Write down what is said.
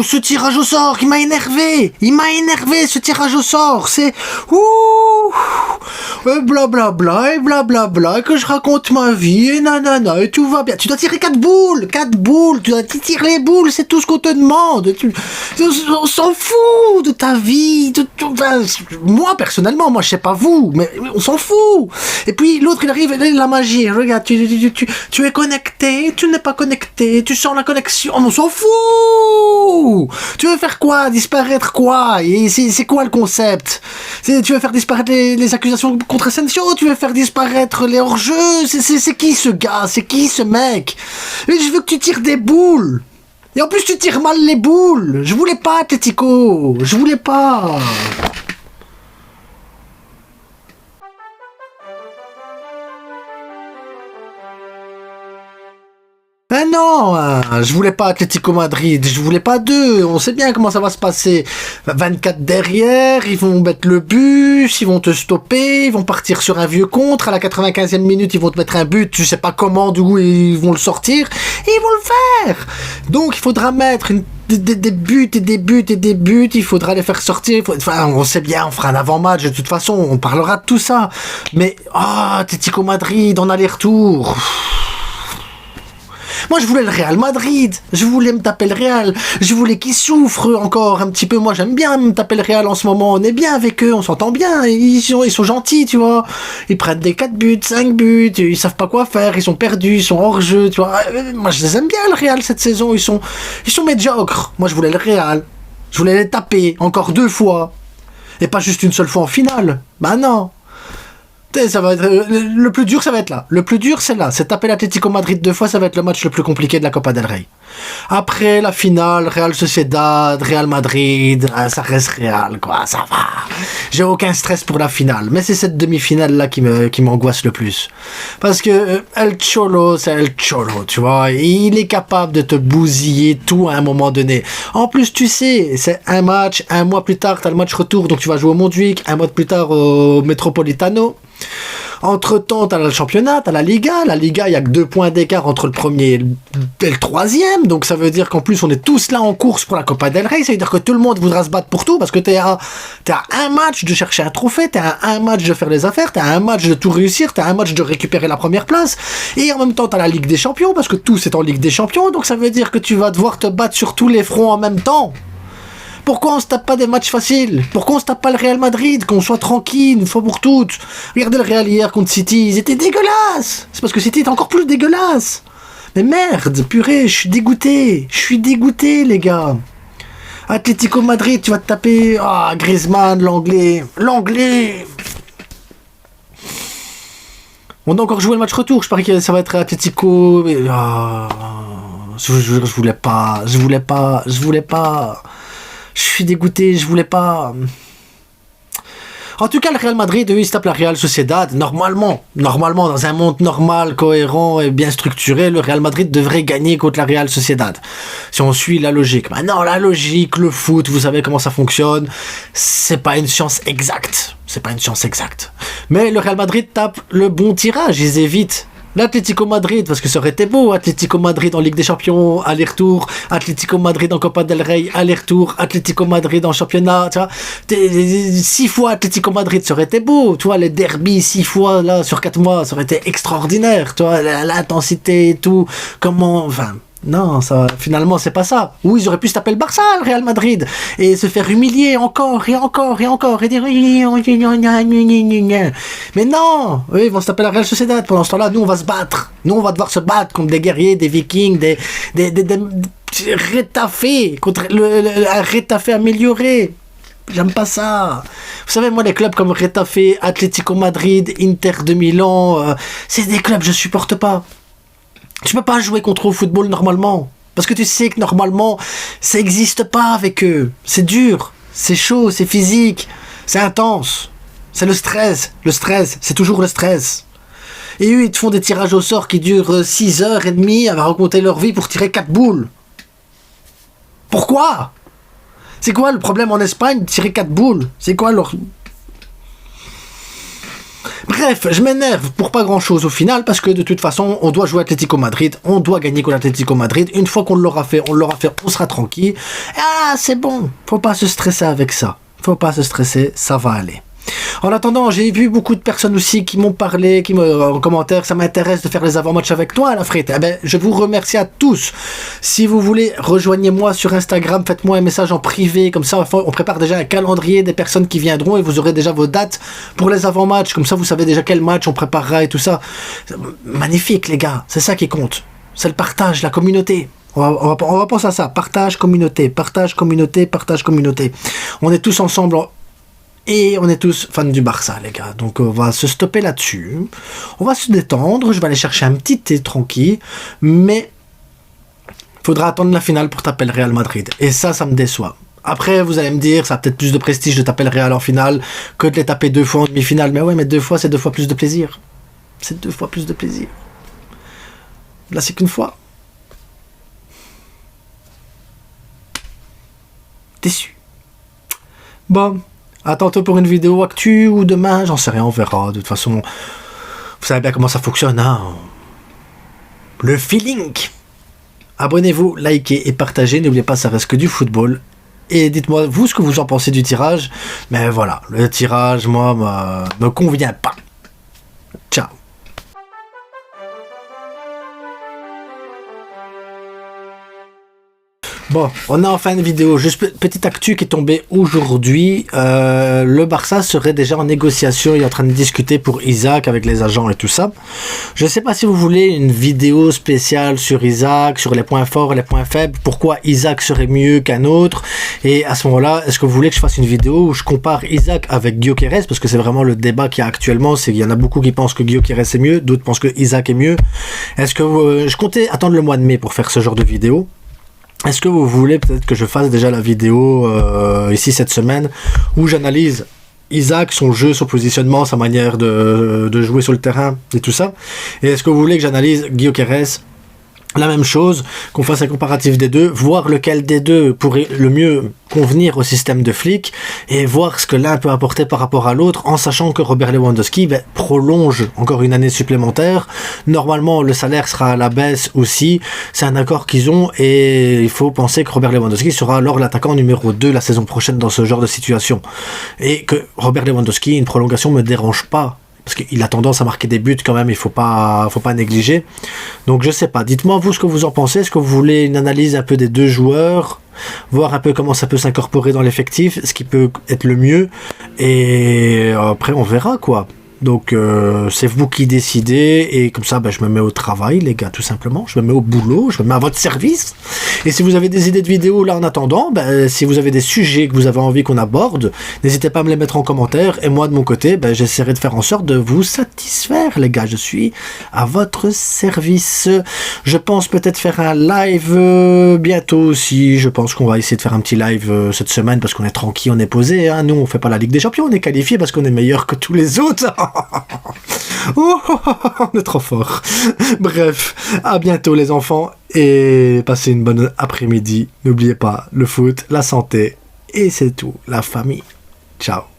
ce tirage au sort, il m'a énervé. Il m'a énervé, ce tirage au sort. C'est... Ouh, blablabla, et blablabla, que je raconte ma vie, et nanana, et tout va bien. Tu dois tirer 4 boules, tu dois tirer les boules, c'est tout ce qu'on te demande. On s'en fout de ta vie. Moi, personnellement, moi, je sais pas vous, mais on s'en fout. Et puis, l'autre, il arrive, et la magie, regarde, tu es connecté, tu n'es pas connecté, tu sens la connexion, on s'en fout. Tu veux faire quoi? Disparaître quoi? Et c'est quoi le concept? Tu veux faire disparaître les accusations contre Asensio? Tu veux faire disparaître les hors-jeux? C'est qui ce gars? C'est qui ce mec? Et je veux que tu tires des boules. Et en plus tu tires mal les boules. Je voulais pas, Atletico. Je voulais pas. Ben non, je voulais pas Atlético Madrid, je voulais pas d'eux, on sait bien comment ça va se passer. 24 derrière, ils vont mettre le bus, ils vont te stopper, ils vont partir sur un vieux contre, à la 95e minute ils vont te mettre un but, tu sais pas comment, d'où ils vont le sortir, et ils vont le faire. Donc il faudra mettre des buts et des buts et des buts, il faudra les faire sortir, enfin on sait bien, on fera un avant-match de toute façon, on parlera de tout ça. Mais, Atlético Madrid en aller-retour... Moi, je voulais le Real Madrid. Je voulais me taper le Real. Je voulais qu'ils souffrent encore un petit peu. Moi, j'aime bien me taper le Real en ce moment. On est bien avec eux. On s'entend bien. Ils sont gentils, tu vois. Ils prennent des 4 buts, 5 buts. Ils savent pas quoi faire. Ils sont perdus. Ils sont hors jeu, tu vois. Moi, je les aime bien, le Real, cette saison. Ils sont médiocres. Moi, je voulais le Real. Je voulais les taper encore 2 fois. Et pas juste une seule fois en finale. Bah non. Ça va être, le plus dur, ça va être là. Le plus dur, c'est là. C'est taper l'Atlético Madrid 2 fois, ça va être le match le plus compliqué de la Copa del Rey. Après, la finale, Real Sociedad, Real Madrid, ça reste Real, quoi, ça va. J'ai aucun stress pour la finale. Mais c'est cette demi-finale-là qui m'angoisse le plus. Parce que El Cholo, c'est El Cholo, tu vois. Il est capable de te bousiller tout à un moment donné. En plus, tu sais, c'est un match, un mois plus tard, t'as le match retour, donc tu vas jouer au Montjuic, un mois plus tard au Metropolitano. Entre-temps, t'as le championnat, t'as la Liga. La Liga, il y a que 2 points d'écart entre le premier et le troisième. Donc ça veut dire qu'en plus, on est tous là en course pour la Copa del Rey. Ça veut dire que tout le monde voudra se battre pour tout parce que t'es à un match de chercher un trophée, t'es à un match de faire les affaires, t'es à un match de tout réussir, t'es à un match de récupérer la première place. Et en même temps, t'as la Ligue des Champions parce que tout c'est en Ligue des Champions. Donc ça veut dire que tu vas devoir te battre sur tous les fronts en même temps. Pourquoi on se tape pas des matchs faciles? Pourquoi on se tape pas le Real Madrid? Qu'on soit tranquille une fois pour toutes. Regardez le Real hier contre City, ils étaient dégueulasses. C'est parce que City est encore plus dégueulasse. Mais merde, purée, je suis dégoûté les gars. Atlético Madrid, tu vas te taper... Griezmann, l'anglais. On a encore joué le match retour, je parie que ça va être Atlético... Je voulais pas. Je suis dégoûté, je voulais pas. En tout cas, le Real Madrid, eux, ils se tapent la Real Sociedad. Normalement, dans un monde normal, cohérent et bien structuré, le Real Madrid devrait gagner contre la Real Sociedad. Si on suit la logique. Maintenant, la logique, le foot, vous savez comment ça fonctionne. C'est pas une science exacte. Mais le Real Madrid tape le bon tirage, ils évitent l'Atlético Madrid, parce que ça aurait été beau, Atlético Madrid en Ligue des Champions, aller-retour, Atlético Madrid en Copa del Rey, aller-retour, Atlético Madrid en championnat, tu vois, 6 fois Atlético Madrid, ça aurait été beau, tu vois, les derbies 6 fois, là, sur 4 mois, ça aurait été extraordinaire, tu vois, l'intensité et tout, non, ça, finalement, c'est pas ça. Oui, ils auraient pu se taper le Barça, le Real Madrid, et se faire humilier encore, et dire... Mais non, eux, ils vont se taper la Real Sociedad. Pendant ce temps-là, nous, on va se battre. Nous, on va devoir se battre contre des guerriers, des vikings, des rétafés, contre un rétafé amélioré. J'aime pas ça. Vous savez, moi, les clubs comme Retafe, Atlético Madrid, Inter de Milan, c'est des clubs que je supporte pas. Tu peux pas jouer contre au football normalement. Parce que tu sais que normalement, ça existe pas avec eux. C'est dur, c'est chaud, c'est physique, c'est intense. C'est le stress. Le stress, c'est toujours le stress. Et eux, ils te font des tirages au sort qui durent 6h30 à raconter leur vie pour tirer 4 boules. Pourquoi? C'est quoi le problème en Espagne de tirer 4 boules? C'est quoi leur... Bref, je m'énerve pour pas grand chose au final parce que de toute façon, on doit jouer Atlético Madrid, on doit gagner contre Atlético Madrid. Une fois qu'on l'aura fait, on sera tranquille. Ah, c'est bon, faut pas se stresser avec ça. Faut pas se stresser, ça va aller. En attendant, j'ai vu beaucoup de personnes aussi qui m'ont parlé, en commentaire, ça m'intéresse de faire les avant-matchs avec toi, la frite. Eh ben, je vous remercie à tous. Si vous voulez, rejoignez-moi sur Instagram, faites-moi un message en privé, comme ça, on prépare déjà un calendrier des personnes qui viendront et vous aurez déjà vos dates pour les avant-matchs. Comme ça, vous savez déjà quel match on préparera et tout ça. Magnifique, les gars. C'est ça qui compte. C'est le partage, la communauté. On va penser à ça. Partage, communauté, partage, communauté, partage, communauté. On est tous ensemble. Et on est tous fans du Barça, les gars. Donc on va se stopper là-dessus. On va se détendre. Je vais aller chercher un petit thé tranquille. Mais il faudra attendre la finale pour taper le Real Madrid. Et ça me déçoit. Après, vous allez me dire, ça a peut-être plus de prestige de taper le Real en finale que de les taper 2 fois en demi-finale. Mais ouais, mais 2 fois, c'est 2 fois plus de plaisir. C'est 2 fois plus de plaisir. Là, c'est qu'une fois. Déçu. Bon. À tantôt pour une vidéo actu ou demain, j'en sais rien, on verra. De toute façon, vous savez bien comment ça fonctionne, hein. Le feeling. Abonnez-vous, likez et partagez. N'oubliez pas, ça reste que du football. Et dites-moi, vous, ce que vous en pensez du tirage. Mais voilà, le tirage, moi, me convient pas. Ciao. Bon, on a enfin une vidéo, juste petite actu qui est tombée aujourd'hui. Le Barça serait déjà en négociation, il est en train de discuter pour Isaac avec les agents et tout ça. Je ne sais pas si vous voulez une vidéo spéciale sur Isaac, sur les points forts et les points faibles, pourquoi Isaac serait mieux qu'un autre. Et à ce moment-là, est-ce que vous voulez que je fasse une vidéo où je compare Isaac avec Gyökeres, parce que c'est vraiment le débat qu'il y a actuellement, c'est qu'il y en a beaucoup qui pensent que Gyökeres est mieux, d'autres pensent que Isaac est mieux. Est-ce que je comptais attendre le mois de mai pour faire ce genre de vidéo? Est-ce que vous voulez peut-être que je fasse déjà la vidéo ici cette semaine où j'analyse Isaac, son jeu, son positionnement, sa manière de jouer sur le terrain et tout ça? Et est-ce que vous voulez que j'analyse Gyökeres? La même chose, qu'on fasse un comparatif des deux, voir lequel des deux pourrait le mieux convenir au système de Flick et voir ce que l'un peut apporter par rapport à l'autre, en sachant que Robert Lewandowski prolonge encore une année supplémentaire. Normalement, le salaire sera à la baisse aussi. C'est un accord qu'ils ont et il faut penser que Robert Lewandowski sera alors l'attaquant numéro 2 la saison prochaine dans ce genre de situation. Et que Robert Lewandowski, une prolongation me dérange pas. Parce qu'il a tendance à marquer des buts quand même, il faut pas négliger. Donc je sais pas, dites-moi vous ce que vous en pensez. Est-ce que vous voulez une analyse un peu des deux joueurs, voir un peu comment ça peut s'incorporer dans l'effectif, ce qui peut être le mieux, et après on verra quoi. Donc c'est vous qui décidez, et comme ça je me mets au travail les gars, tout simplement, je me mets au boulot, je me mets à votre service. Et si vous avez des idées de vidéos là en attendant, si vous avez des sujets que vous avez envie qu'on aborde, n'hésitez pas à me les mettre en commentaire, et moi de mon côté j'essaierai de faire en sorte de vous satisfaire les gars, je suis à votre service. Je pense peut-être faire un live bientôt aussi, je pense qu'on va essayer de faire un petit live cette semaine, parce qu'on est tranquille, on est posé, hein. Nous on fait pas la Ligue des Champions, on est qualifié parce qu'on est meilleur que tous les autres. On est trop fort. Bref, à bientôt les enfants et passez une bonne après-midi. N'oubliez pas le foot, la santé et c'est tout, la famille. Ciao.